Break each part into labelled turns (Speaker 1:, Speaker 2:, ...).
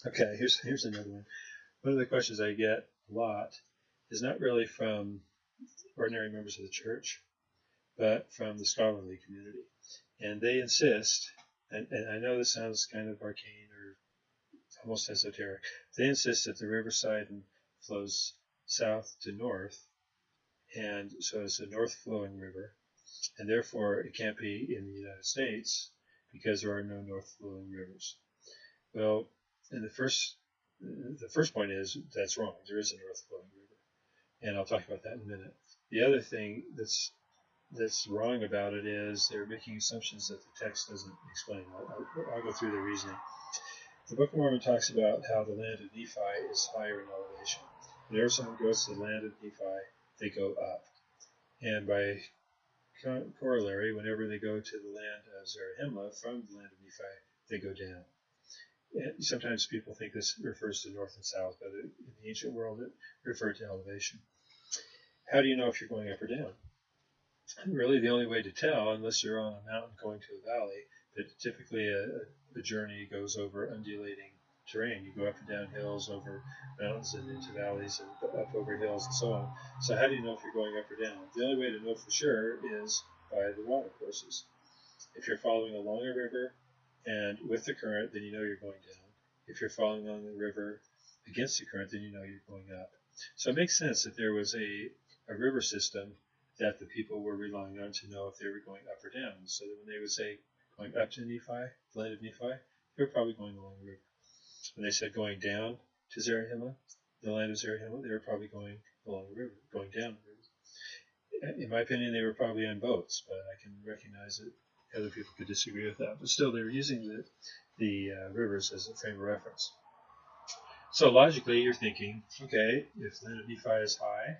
Speaker 1: Okay, here's another one. One of the questions I get a lot is not really from ordinary members of the church, but from the scholarly community. And they insist, and I know this sounds kind of arcane or almost esoteric, they insist that the River Sidon flows south to north, and so it's a north flowing river, and therefore it can't be in the United States because there are no north flowing rivers. Well, and the first point is that's wrong. There is a north flowing river, and I'll talk about that in a minute. The other thing that's wrong about it is they're making assumptions that the text doesn't explain. I'll go through the reasoning. The Book of Mormon talks about how the land of Nephi is higher in elevation. Whenever someone goes to the land of Nephi, they go up. And by corollary, whenever they go to the land of Zarahemla from the land of Nephi, they go down. And sometimes people think this refers to north and south, but in the ancient world it referred to elevation. How do you know if you're going up or down? Really, the only way to tell, unless you're on a mountain going to a valley, but typically a journey goes over undulating terrain. You go up and down hills, over mountains and into valleys, and up over hills and so on. So how do you know if you're going up or down? The only way to know for sure is by the water courses. If you're following along a river and with the current, then you know you're going down. If you're following along the river against the current, then you know you're going up. So it makes sense that there was a river system that the people were relying on to know if they were going up or down. So that when they would say going up to Nephi, the land of Nephi, they were probably going along the river. When they said going down to Zarahemla, the land of Zarahemla, they were probably going along the river, going down the river. In my opinion, they were probably on boats, but I can recognize that other people could disagree with that. But still, they were using the rivers as a frame of reference. So logically, you're thinking, okay, if the land of Nephi is high,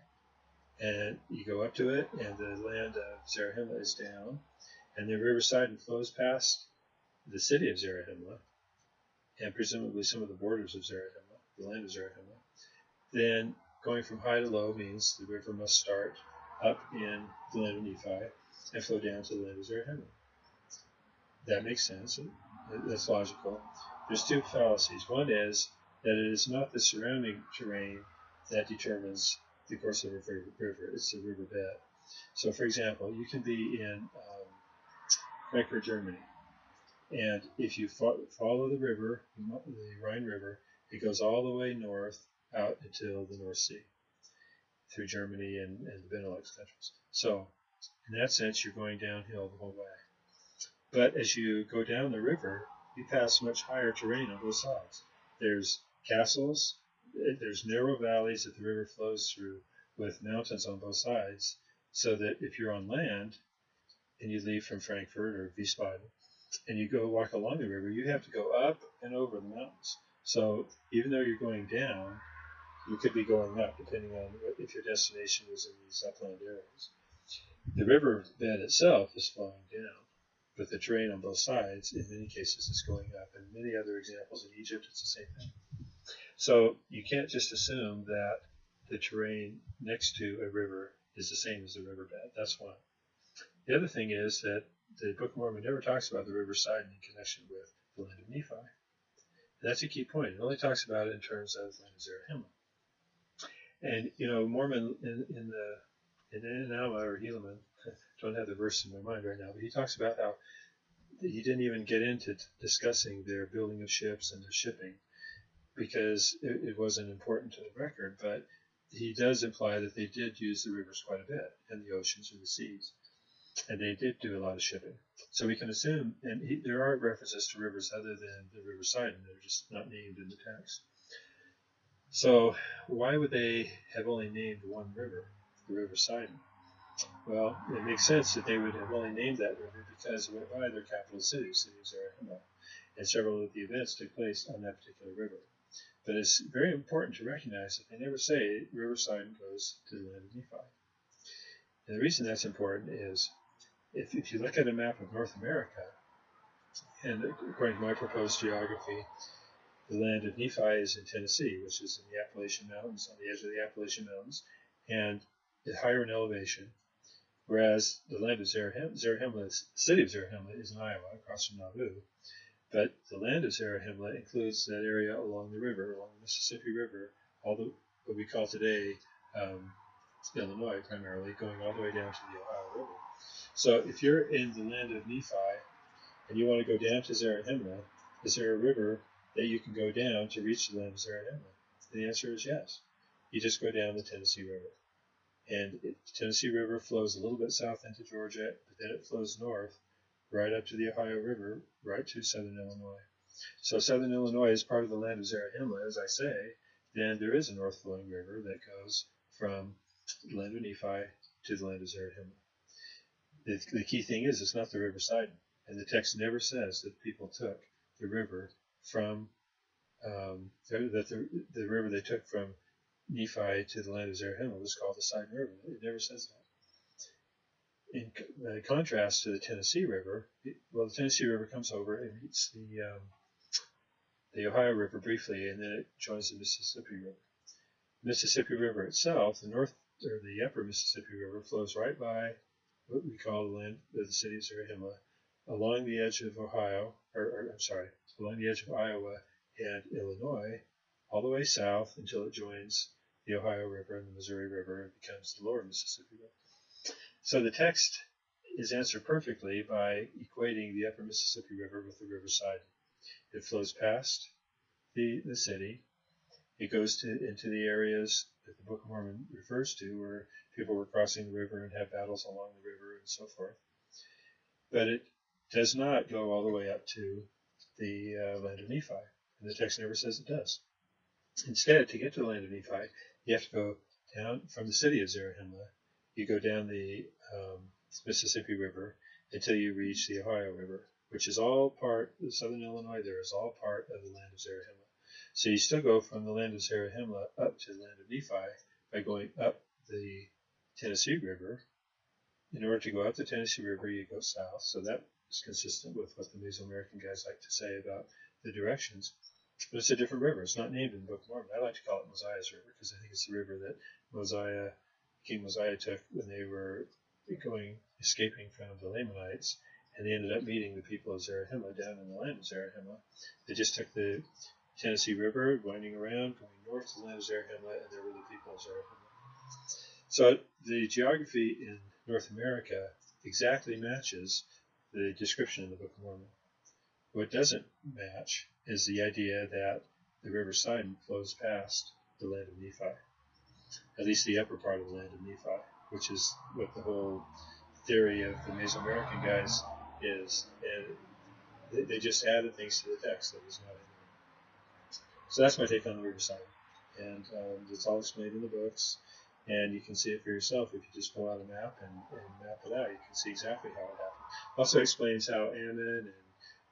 Speaker 1: and you go up to it, and the land of Zarahemla is down, and the River Sidon flows past the city of Zarahemla, and presumably some of the borders of Zarahemla, the land of Zarahemla, then going from high to low means the river must start up in the land of Nephi and flow down to the land of Zarahemla. That makes sense. That's logical. There's two fallacies. One is that it is not the surrounding terrain that determines the course of a river. It's the riverbed. So, for example, you can be in Frankfurt, Germany, and if you follow the river, the Rhine River, it goes all the way north out until the North Sea through Germany and the Benelux countries. So, in that sense, you're going downhill the whole way. But as you go down the river, you pass much higher terrain on both sides. There's castles, there's narrow valleys that the river flows through with mountains on both sides, so that if you're on land and you leave from Frankfurt or Wiesbaden and you go walk along the river, you have to go up and over the mountains. So even though you're going down, you could be going up depending on if your destination was in these upland areas. The riverbed itself is flowing down, but the terrain on both sides, in many cases, is going up. And many other examples in Egypt, it's the same thing. So you can't just assume that the terrain next to a river is the same as the riverbed. That's one. The other thing is that the Book of Mormon never talks about the River Sidon in connection with the land of Nephi. And that's a key point. It only talks about it in terms of the land of Zarahemla. And, you know, Mormon in Enama or Helaman, don't have the verse in my mind right now, but he talks about how he didn't even get into discussing their building of ships and their shipping because it wasn't important to the record, but he does imply that they did use the rivers quite a bit and the oceans or the seas, and they did do a lot of shipping. So we can assume, and there are references to rivers other than the River Sidon, they're just not named in the text. So why would they have only named one river, the River Sidon? Well, it makes sense that they would have only named that river because it went by their capital city, city of Zarahemla, and several of the events took place on that particular river. But it's very important to recognize that they never say River Sidon goes to the land of Nephi. And the reason that's important is if you look at a map of North America, and according to my proposed geography, the land of Nephi is in Tennessee, which is in the Appalachian Mountains, on the edge of the Appalachian Mountains, and higher in elevation, whereas the land of Zarahemla, the city of Zarahemla, is in Iowa, across from Nauvoo. But the land of Zarahemla includes that area along the river, along the Mississippi River, all the what we call today Illinois primarily, going all the way down to the Ohio River. So if you're in the land of Nephi and you want to go down to Zarahemla, is there a river that you can go down to reach the land of Zarahemla? The answer is yes. You just go down the Tennessee River. And the Tennessee River flows a little bit south into Georgia, but then it flows north right up to the Ohio River, right to southern Illinois. So southern Illinois is part of the land of Zarahemla, as I say. Then there is a north flowing river that goes from the land of Nephi to the land of Zarahemla. The key thing is it's not the River Sidon, and the text never says that people took the river from the river they took from Nephi to the land of Zarahemla was called the Sidon River. It never says that. In contrast to the Tennessee River, the Tennessee River comes over and meets the Ohio River briefly, and then it joins the Mississippi River. The Mississippi River itself, the upper Mississippi River, flows right by what we call the city of Zarahemla, along the edge of along the edge of Iowa and Illinois, all the way south until it joins the Ohio River and the Missouri River and becomes the lower Mississippi River. So the text is answered perfectly by equating the upper Mississippi River with the River Sidon. It flows past the city. It goes into the areas that the Book of Mormon refers to, where people were crossing the river and had battles along the river and so forth. But it does not go all the way up to the land of Nephi, and the text never says it does. Instead, to get to the land of Nephi, you have to go down from the city of Zarahemla. You go down the Mississippi River until you reach the Ohio River, which is all part of southern Illinois. There is all part of the land of Zarahemla. So you still go from the land of Zarahemla up to the land of Nephi by going up the Tennessee River. In order to go up the Tennessee River, you go south. So that is consistent with what the Mesoamerican guys like to say about the directions. But it's a different river. It's not named in the Book of Mormon. I like to call it Mosiah's River because I think it's the river that King Mosiah took when they were escaping from the Lamanites, and they ended up meeting the people of Zarahemla down in the land of Zarahemla. They just took the Tennessee River, winding around, going north to the land of Zarahemla, and there were the people of Zarahemla. So the geography in North America exactly matches the description in the Book of Mormon. What doesn't match is the idea that the River Sidon flows past the land of Nephi, at least the upper part of the land of Nephi, which is what the whole theory of the Mesoamerican guys is. And they just added things to the text that was not in there. So that's my take on the River Sidon. And it's all explained in the books. And you can see it for yourself if you just pull out a map and map it out. You can see exactly how it happened. Also explains how Ammon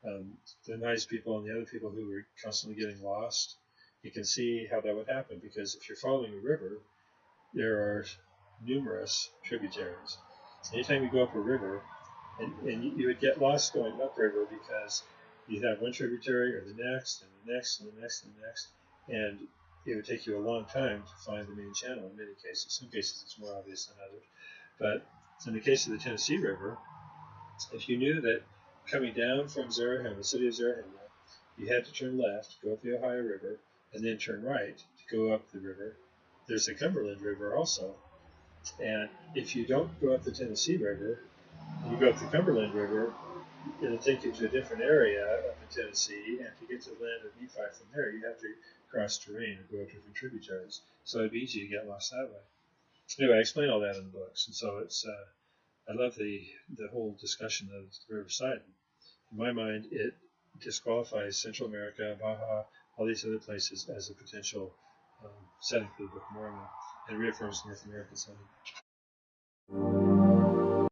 Speaker 1: and the nice people and the other people who were constantly getting lost, you can see how that would happen, because if you're following a river, there are numerous tributaries. Anytime you go up a river, and you would get lost going upriver because you'd have one tributary or the next and the next and the next and the next, and it would take you a long time to find the main channel in many cases. Some cases it's more obvious than others. But in the case of the Tennessee River, if you knew that coming down from Zarahemla, the city of Zarahemla, you had to turn left, go up the Ohio River, and then turn right to go up the river. There's the Cumberland River also. And if you don't go up the Tennessee River, and you go up the Cumberland River, it'll take you to a different area up in Tennessee, and to get to the land of Nephi from there, you have to cross terrain and go up different tributaries. So it'd be easy to get lost that way. Anyway, I explain all that in the books, and so it's I love the whole discussion of the River Sidon. In my mind, it disqualifies Central America, Baja, all these other places as a potential setting for the Book of Mormon, and reaffirms North American setting.